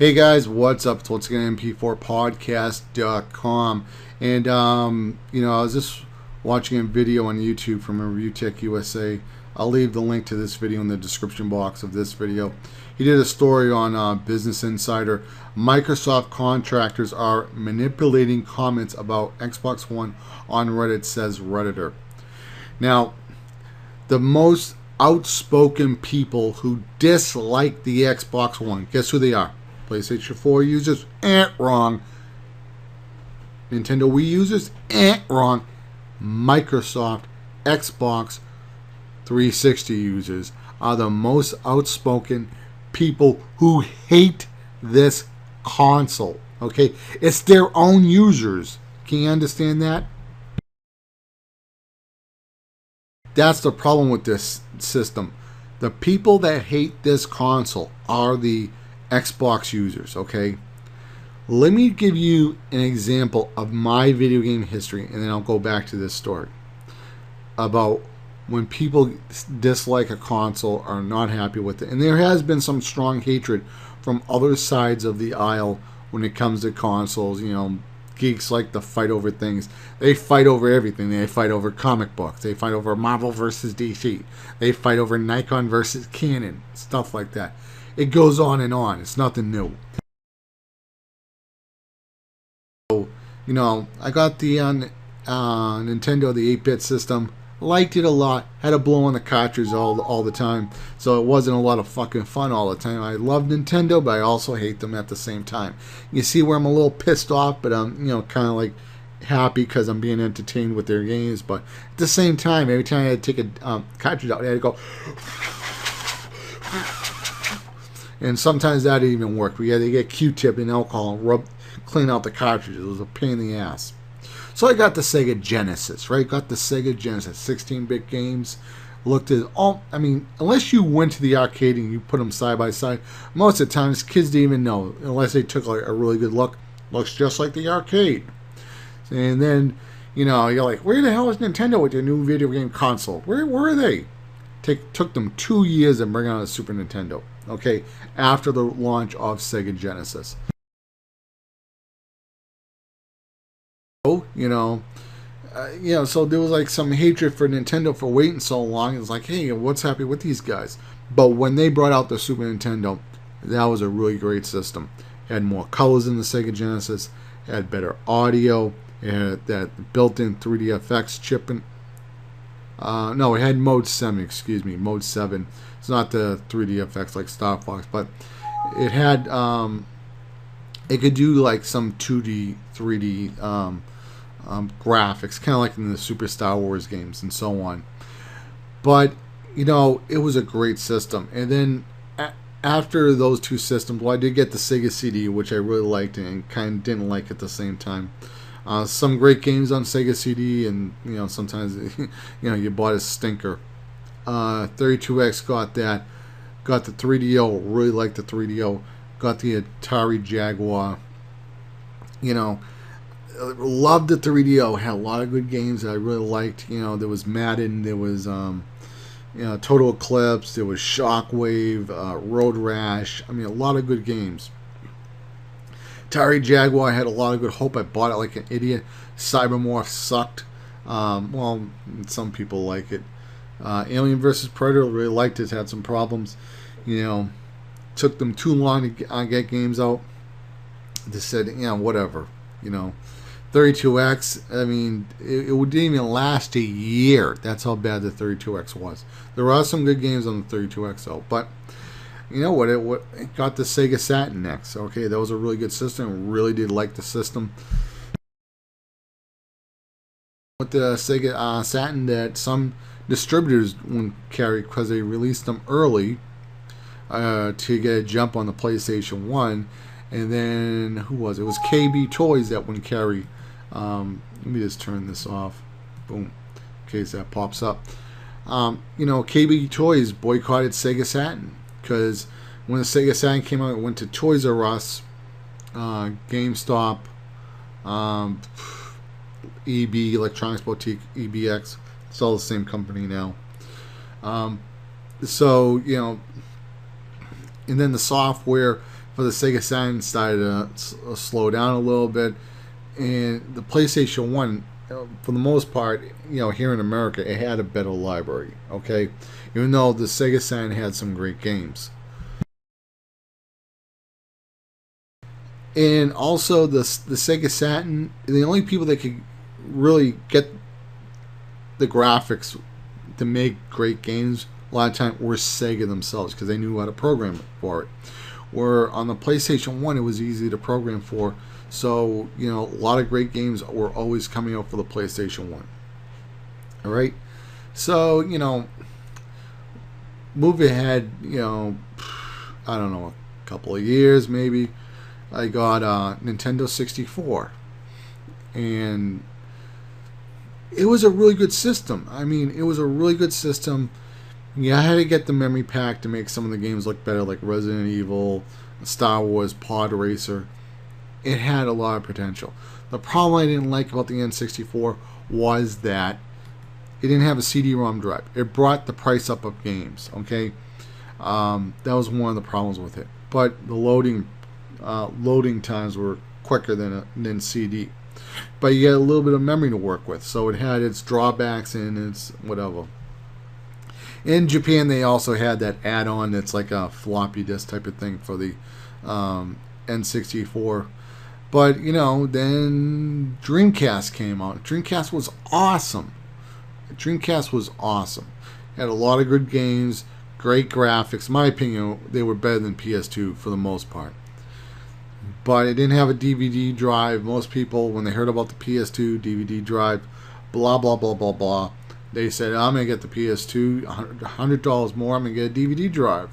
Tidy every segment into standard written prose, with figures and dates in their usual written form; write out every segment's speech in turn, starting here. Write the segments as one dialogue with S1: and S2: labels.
S1: Hey guys, what's up? It's once again MP4podcast.com. And, I was just watching a video on YouTube from a Review Tech USA. I'll leave the link to this video in the description box of this video. He did a story on Business Insider. Microsoft contractors are manipulating comments about Xbox One on Reddit, says Redditor. Now, the most outspoken people who dislike the Xbox One, guess who they are? PlayStation 4 users, wrong. Nintendo Wii users, wrong. Microsoft Xbox 360 users are the most outspoken people who hate this console. Okay, it's their own users. Can you understand that? That's the problem with this system. The people that hate this console are the Xbox users, okay? Let me give you an example of my video game history, and then I'll go back to this story about when people dislike a console or are not happy with it. And there has been some strong hatred from other sides of the aisle when it comes to consoles. You know, geeks like to fight over things. They fight over everything. They fight over comic books. They fight over Marvel versus DC. They fight over Nikon versus Canon, stuff like that. It goes on and on. It's nothing new. So, I got the Nintendo, the 8-bit system. Liked it a lot. Had to blow on the cartridge all the time. So it wasn't a lot of fucking fun all the time. I love Nintendo, but I also hate them at the same time. You see where I'm a little pissed off, but I'm, kind of like happy because I'm being entertained with their games. But at the same time, every time I had to take a cartridge out, I had to go... And sometimes that didn't even work. We had to get Q-tip and alcohol and clean out the cartridges. It was a pain in the ass. So I got the Sega Genesis, right? Got the Sega Genesis, 16-bit games. Looked at all. I mean, unless you went to the arcade and you put them side by side, most of the times kids didn't even know unless they took like a really good look. Looks just like the arcade. And then, you're like, where the hell is Nintendo with their new video game console? Where are they? Took them 2 years to bring out a Super Nintendo. Okay, after the launch of Sega Genesis. So, so there was like some hatred for Nintendo for waiting so long. It's like, hey, what's happening with these guys? But when they brought out the Super Nintendo, that was a really great system. It had more colors in the Sega Genesis. It had better audio. It had that built-in 3D FX chip. No, it had Mode 7, Mode 7. It's not the 3D FX like Star Fox, but it had, it could do like some 2D, 3D graphics, kind of like in the Super Star Wars games and so on. But, it was a great system. And then after those two systems, well, I did get the Sega CD, which I really liked and kind of didn't like at the same time. Some great games on Sega CD, and sometimes you bought a stinker. 32X got that. Got the 3DO. Really liked the 3DO. Got the Atari Jaguar. Loved the 3DO. Had a lot of good games that I really liked. There was Madden. There was Total Eclipse. There was Shockwave. Road Rash. I mean, a lot of good games. Atari Jaguar had a lot of good hope. I bought it like an idiot. Cybermorph sucked. Well, some people like it. Alien vs. Predator, really liked it. Had some problems. Took them too long to get games out. They said, whatever. 32X, I mean, it didn't even last a year. That's how bad the 32X was. There are some good games on the 32X, though. But... it got the Sega Saturn next. Okay, that was a really good system. Really did like the system. With the Sega Saturn, that some distributors wouldn't carry because they released them early to get a jump on the PlayStation 1. And then, who was it? It was KB Toys that wouldn't carry. Let me just turn this off. Boom. In case that pops up. KB Toys boycotted Sega Saturn. Because when the Sega Saturn came out, it went to Toys R Us, GameStop, EB, Electronics Boutique, EBX. It's all the same company now. So, and then the software, if but the Sega Saturn started to slow down a little bit, and the PlayStation 1, for the most part, here in America, it had a better library, okay? Even though the Sega Saturn had some great games. And also the Sega Saturn, the only people that could really get the graphics to make great games a lot of time were Sega themselves, because they knew how to program for it. Where on the PlayStation 1 it was easy to program for, so a lot of great games were always coming out for the PlayStation 1. Alright? So, move ahead, I don't know, a couple of years maybe, I got a Nintendo 64, and it was a really good system. I mean, it was a really good system. Yeah, I had to get the memory pack to make some of the games look better, like Resident Evil, Star Wars, Pod Racer. It had a lot of potential. The problem I didn't like about the N64 was that it didn't have a CD-ROM drive. It brought the price up of games, okay? That was one of the problems with it. But the loading times were quicker than CD. But you get a little bit of memory to work with, so it had its drawbacks and its whatever. In Japan, they also had that add-on that's like a floppy disk type of thing for the N64. But, then Dreamcast came out. Dreamcast was awesome. Dreamcast was awesome. Had a lot of good games, great graphics. In my opinion, they were better than PS2 for the most part. But it didn't have a DVD drive. Most people, when they heard about the PS2 DVD drive, blah, blah, blah, blah, blah, they said, I'm going to get the PS2, $100 more, I'm going to get a DVD drive.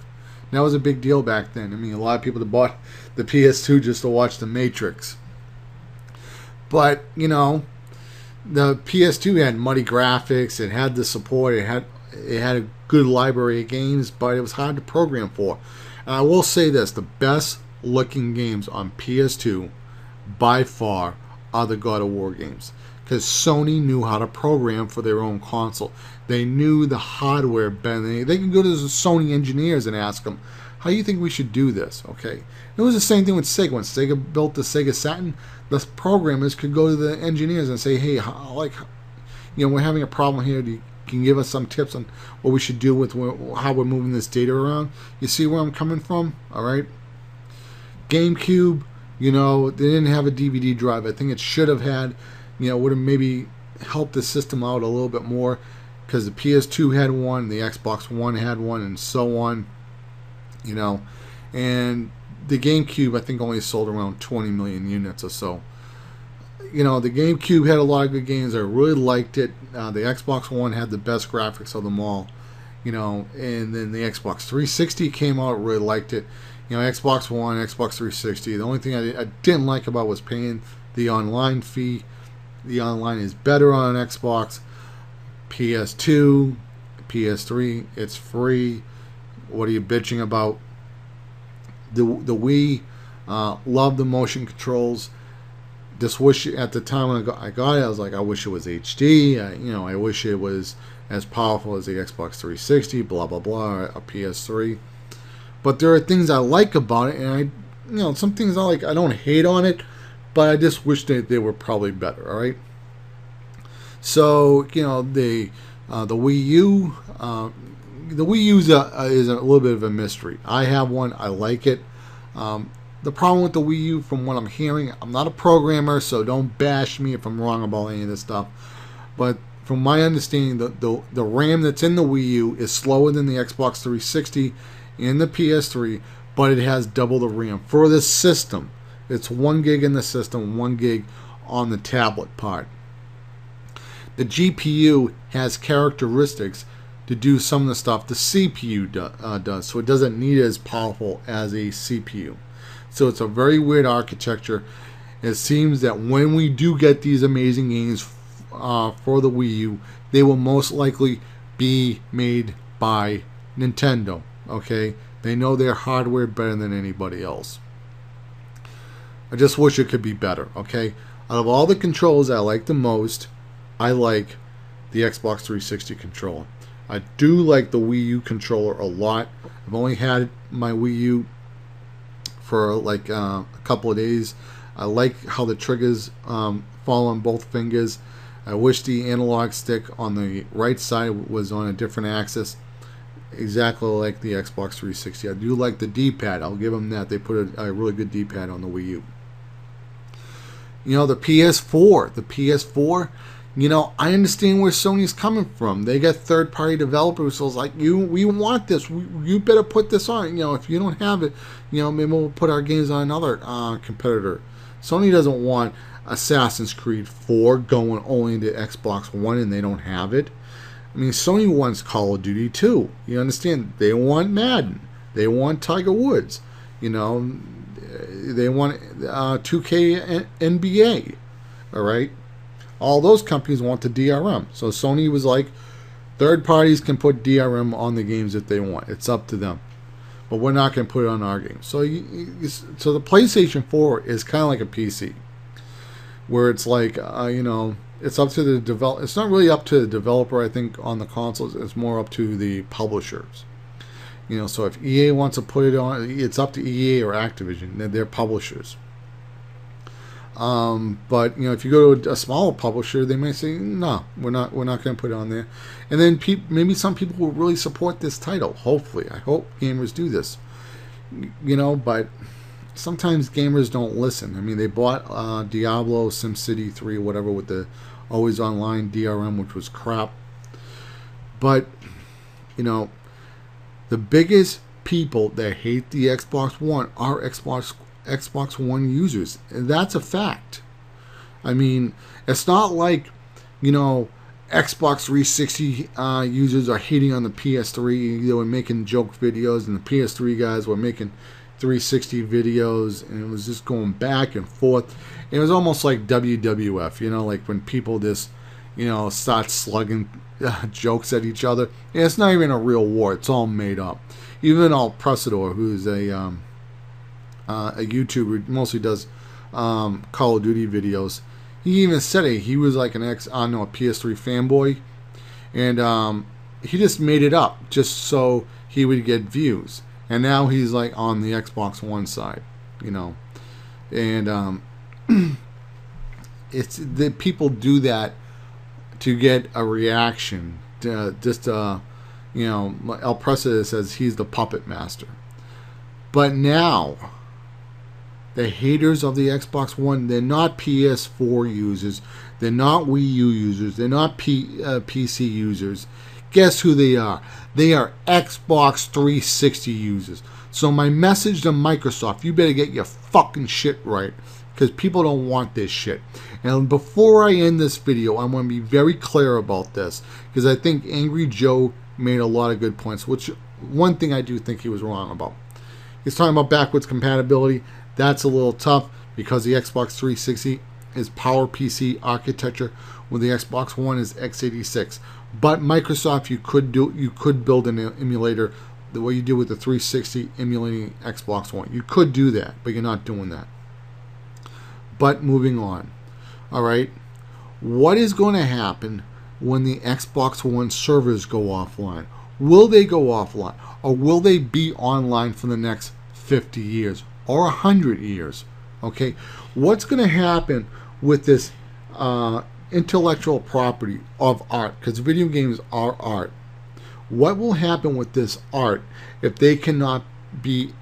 S1: And that was a big deal back then. I mean, a lot of people that bought the PS2 just to watch The Matrix. But, the PS2 had muddy graphics, it had the support, it had a good library of games, but it was hard to program for. And I will say this, the best looking games on PS2 by far are the God of War games, because Sony knew how to program for their own console. They knew the hardware better than they can go to the Sony engineers and ask them, how do you think we should do this? Okay, it was the same thing with Sega. When Sega built the Sega Saturn, the programmers could go to the engineers and say, hey, we're having a problem here, can you give us some tips on what we should do with how we're moving this data around? You see where I'm coming from? All right. GameCube, they didn't have a DVD drive. I think it should have had, would have maybe helped the system out a little bit more, because the PS2 had one, the Xbox One had one, and so on, and the GameCube I think only sold around 20 million units or so. The GameCube had a lot of good games. I really liked it. The Xbox One had the best graphics of them all, and then the Xbox 360 came out, really liked it. Xbox One, Xbox 360. The only thing I didn't like about was paying the online fee. The online is better on an Xbox. PS2, PS3, it's free. What are you bitching about? The Wii, love the motion controls. Just wish at the time when I got it, I was like, I wish it was HD. I wish it was as powerful as the Xbox 360. Blah blah blah. A PS3. But there are things I like about it, and some things I don't hate on it, but I just wish that they were probably better. All right. So the Wii U, the Wii U is a little bit of a mystery. I have one. I like it. The problem with the Wii U, from what I'm hearing, I'm not a programmer, so don't bash me if I'm wrong about any of this stuff. But from my understanding, the RAM that's in the Wii U is slower than the Xbox 360 and the PS3, but it has double the RAM for this system. It's 1 gig in the system, 1 gig on the tablet part. The GPU has characteristics to do some of the stuff the CPU does, so it doesn't need as powerful as a CPU. So it's a very weird architecture. It seems that when we do get these amazing games for the Wii U, they will most likely be made by Nintendo. Okay, they know their hardware better than anybody else. I just wish it could be better. Okay, out of all the controls I like the most, I like the Xbox 360 controller. I do like the Wii U controller a lot. I've only had my Wii U for like a couple of days. I like how the triggers fall on both fingers. I wish the analog stick on the right side was on a different axis, exactly like the Xbox 360. I do like the D-pad. I'll give them that. They put a really good D-pad on the Wii U. You know, the PS4, you know, I understand where Sony's coming from. They got third-party developers, so it's like, we want this. You better put this on. You know, if you don't have it, you know, maybe we'll put our games on another competitor. Sony doesn't want Assassin's Creed 4 going only to Xbox One and they don't have it. I mean, Sony wants Call of Duty too. You understand? They want Madden. They want Tiger Woods. You know, they want 2K NBA. All right? All those companies want the DRM. So Sony was like, third parties can put DRM on the games if they want. It's up to them. But we're not going to put it on our games. So, so the PlayStation 4 is kind of like a PC, where it's like, you know, it's up to the develop. It's not really up to the developer, I think, on the consoles. It's more up to the publishers. You know, so if EA wants to put it on, it's up to EA or Activision. They're publishers. But you know, if you go to a smaller publisher, they may say, no, we're not going to put it on there. And then maybe some people will really support this title. Hopefully, I hope gamers do this. You know, but sometimes gamers don't listen. I mean, they bought Diablo, SimCity 3, whatever, with the always online DRM, which was crap. But you know, the biggest people that hate the Xbox One are Xbox One users. And that's a fact. I mean, it's not like, you know, Xbox 360 users are hating on the PS3. They were making joke videos, and the PS3 guys were making 360 videos, and it was just going back and forth. It was almost like WWF, you know, like when people just, you know, start slugging jokes at each other. And it's not even a real war. It's all made up. Even Pressador, who's a YouTuber, mostly does Call of Duty videos. He even said it. He was like a PS3 fanboy, and he just made it up just so he would get views. And now he's like on the Xbox One side, you know, and it's the people do that to get a reaction. You know, El Presa says he's the puppet master, but now the haters of the Xbox One, they're not PS4 users, they're not Wii U users, they're not PC users. Guess who they are? They are Xbox 360 users. So my message to Microsoft, you better get your fucking shit right, because people don't want this shit. And before I end this video, I want to be very clear about this, because I think Angry Joe made a lot of good points, which one thing I do think he was wrong about. He's talking about backwards compatibility. That's a little tough because the Xbox 360 is PowerPC architecture, when the Xbox One is x86. But Microsoft, you could build an emulator the way you did with the 360 emulating Xbox One. You could do that, but you're not doing that. But moving on. All right, what is going to happen when the Xbox One servers go offline? Will they go offline, or will they be online for the next 50 years or 100 years? Okay, what's going to happen with this intellectual property of art? Because video games are art. What will happen with this art if they cannot be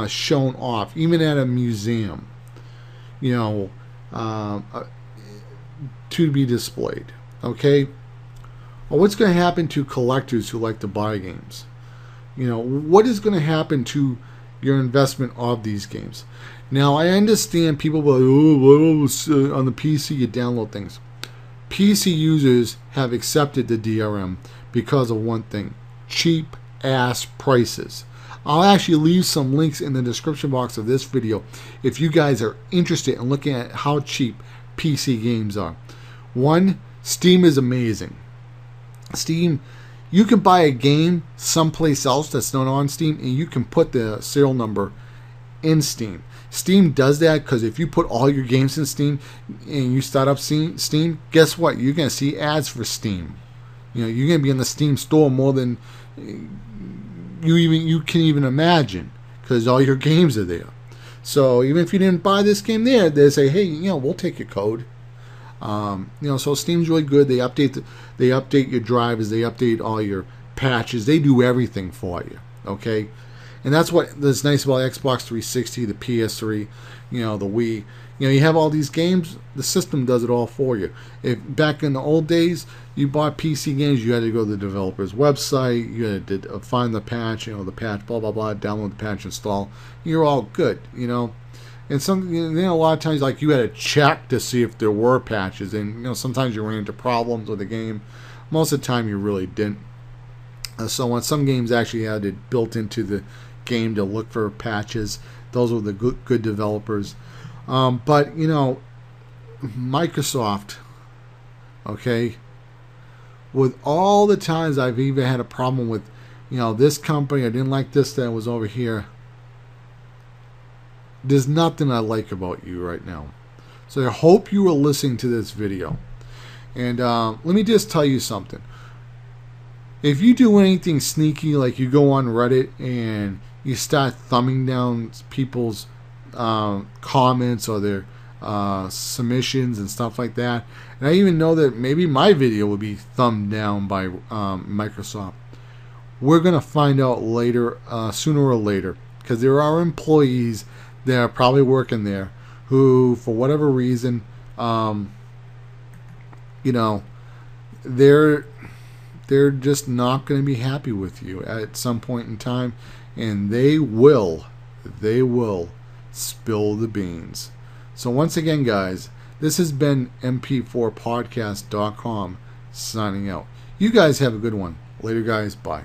S1: shown off, even at a museum, you know, to be displayed? Okay, well, what's going to happen to collectors who like to buy games? You know, what is going to happen to your investment of these games? Now, I understand people will, on the PC you download things. PC users have accepted the DRM because of one thing: cheap ass prices. I'll actually leave some links in the description box of this video if you guys are interested in looking at how cheap PC games are. One, Steam is amazing. Steam, you can buy a game someplace else that's not on Steam, and you can put the serial number in Steam. Steam does that because if you put all your games in Steam and you start up Steam, guess what? You're going to see ads for Steam. You know, you're going to be in the Steam store more than you can even imagine, because all your games are there. So even if you didn't buy this game there, they say, hey, we'll take your code. So Steam's really good. They update your drivers, they update all your patches, they do everything for you. Okay, and that's what's nice about Xbox 360, the PS3, the Wii. You have all these games. The system does it all for you. If back in the old days you bought PC games, you had to go to the developer's website. You had to find the patch, the patch, blah blah blah, download the patch, install. You're all good, And a lot of times, like, you had to check to see if there were patches, and sometimes you ran into problems with the game. Most of the time, you really didn't. So on some games, actually had it built into the game to look for patches. Those were the good developers. But Microsoft, okay, with all the times I've even had a problem with, this company, I didn't like this that was over here. There's nothing I like about you right now. So I hope you were listening to this video. And let me just tell you something. If you do anything sneaky, like you go on Reddit and you start thumbing down people's comments or their submissions and stuff like that, and I even know that maybe my video will be thumbed down by Microsoft, we're going to find out later, sooner or later, because there are employees that are probably working there who, for whatever reason, they're just not going to be happy with you at some point in time, and they will spill the beans. So once again, guys, this has been mp4podcast.com signing out. You guys have a good one. Later, guys. Bye.